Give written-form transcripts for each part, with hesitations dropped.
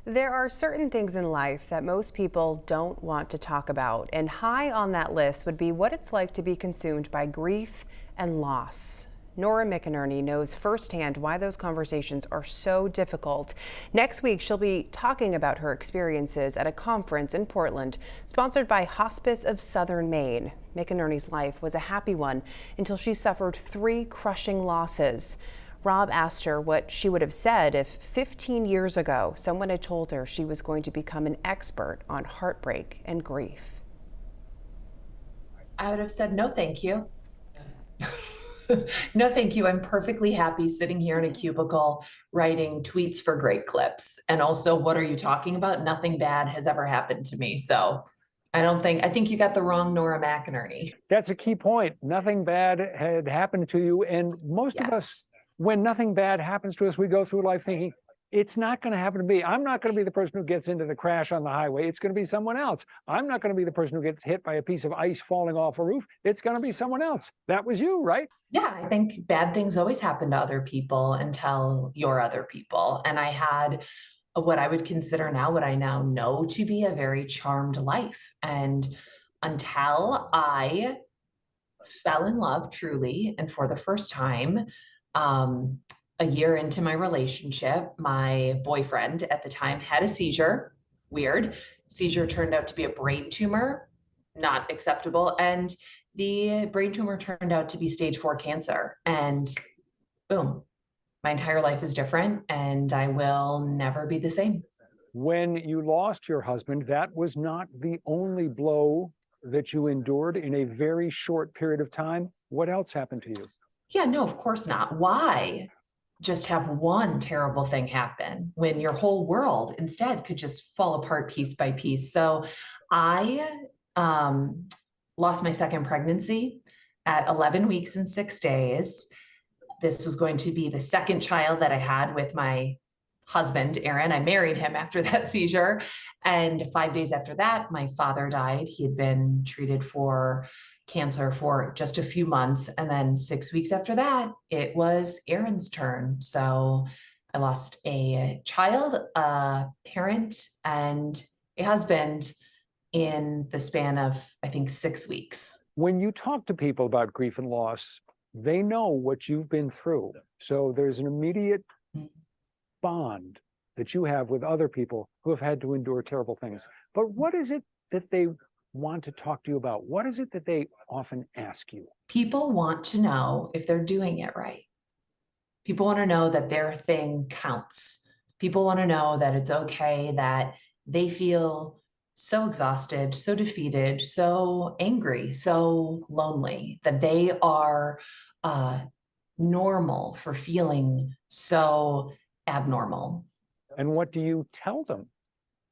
There are certain things in life that most people don't want to talk about, and high on that list would be what it's like to be consumed by grief and loss. Nora McInerney knows firsthand why those conversations are so difficult. Next week, she'll be talking about her experiences at a conference in Portland, sponsored by Hospice of Southern Maine. McInerney's life was a happy one until she suffered three crushing losses. Rob asked her what she would have said if 15 years ago someone had told her she was going to become an expert on heartbreak and grief. I would have said, no, thank you. No, thank you. I'm perfectly happy sitting here in a cubicle writing tweets for great clips. And also, what are you talking about? Nothing bad has ever happened to me. So I think you got the wrong Nora McInerney. That's a key point. Nothing bad had happened to you. And most of us, Yes. when nothing bad happens to us, we go through life thinking, it's not going to happen to me. I'm not going to be the person who gets into the crash on the highway. It's going to be someone else. I'm not going to be the person who gets hit by a piece of ice falling off a roof. It's going to be someone else. That was you, right? Yeah, I think bad things always happen to other people until you're other people. And I had what I would consider now, what I now know to be a very charmed life. And until I fell in love truly and for the first time, um, a year into my relationship, my boyfriend at the time had a seizure. Weird. Seizure turned out to be a brain tumor, not acceptable. And the brain tumor turned out to be stage 4 cancer. And boom, my entire life is different and I will never be the same. When you lost your husband, that was not the only blow that you endured in a very short period of time. What else happened to you? Yeah, no, of course not. Why just have one terrible thing happen when your whole world instead could just fall apart piece by piece? So I um, lost my second pregnancy at 11 weeks and 6 days. This was going to be the second child that I had with my husband, Aaron. I married him after that seizure. And 5 days after that, my father died. He had been treated for cancer for just a few months. And then 6 weeks after that, it was Aaron's turn. So I lost a child, a parent, and a husband in the span of, I think, 6 weeks. When you talk to people about grief and loss, they know what you've been through. So there's an immediate bond that you have with other people who have had to endure terrible things. But what is it that they want to talk to you about? What is it that they often ask you? People want to know if they're doing it right. People want to know that their thing counts. People want to know that it's okay, that they feel so exhausted, so defeated, so angry, so lonely, that they are normal for feeling so abnormal. And what do you tell them?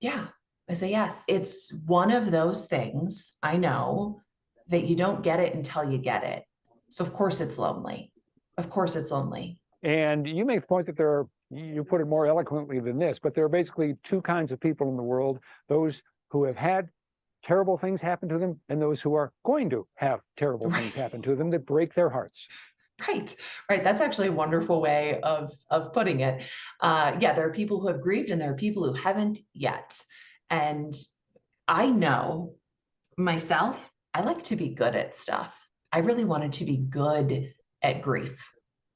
Yeah, I say yes. It's one of those things I know that you don't get it until you get it. So of course it's lonely. Of course it's lonely. And you make the point that you put it more eloquently than this, but there are basically two kinds of people in the world: those who have had terrible things happen to them and those who are going to have terrible things happen to them that break their hearts. Right, right. That's actually a wonderful way of putting it. Yeah, there are people who have grieved and there are people who haven't yet. And I know myself, I like to be good at stuff. I really wanted to be good at grief.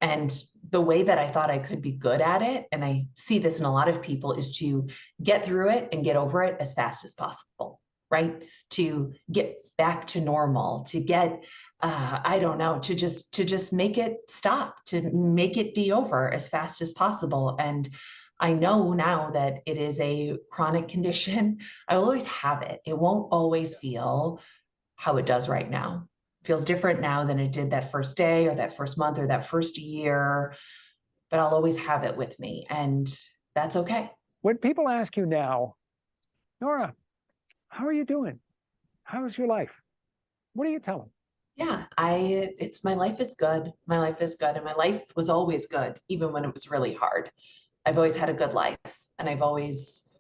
And the way that I thought I could be good at it, and I see this in a lot of people, is to get through it and get over it as fast as possible, right? To get back to normal, to get, I don't know, to just make it stop, to make it be over as fast as possible. And I know now that it is a chronic condition. I will always have it. It won't always feel how it does right now. It feels different now than it did that first day or that first month or that first year, but I'll always have it with me. And that's okay. When people ask you now, Nora, how are you doing? How's your life? What do you tell them? Yeah, it's my life is good. My life is good. And my life was always good, even when it was really hard. I've always had a good life and I've always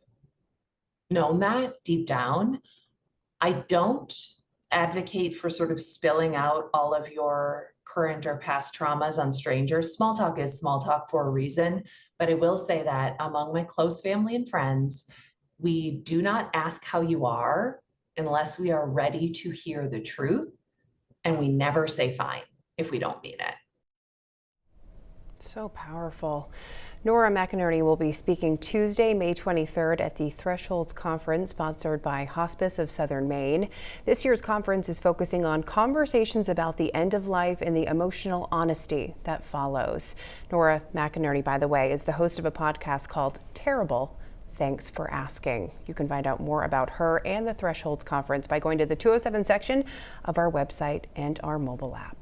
known that deep down. I don't advocate for sort of spilling out all of your current or past traumas on strangers. Small talk is small talk for a reason, But I will say that among my close family and friends, we do not ask how you are unless we are ready to hear the truth. And we never say fine if we don't mean it. So powerful. Nora McInerney will be speaking Tuesday, May 23rd at the Thresholds Conference sponsored by Hospice of Southern Maine. This year's conference is focusing on conversations about the end of life and the emotional honesty that follows. Nora McInerney, by the way, is the host of a podcast called Terrible. Thanks for asking. You can find out more about her and the Thresholds Conference by going to the 207 section of our website and our mobile app.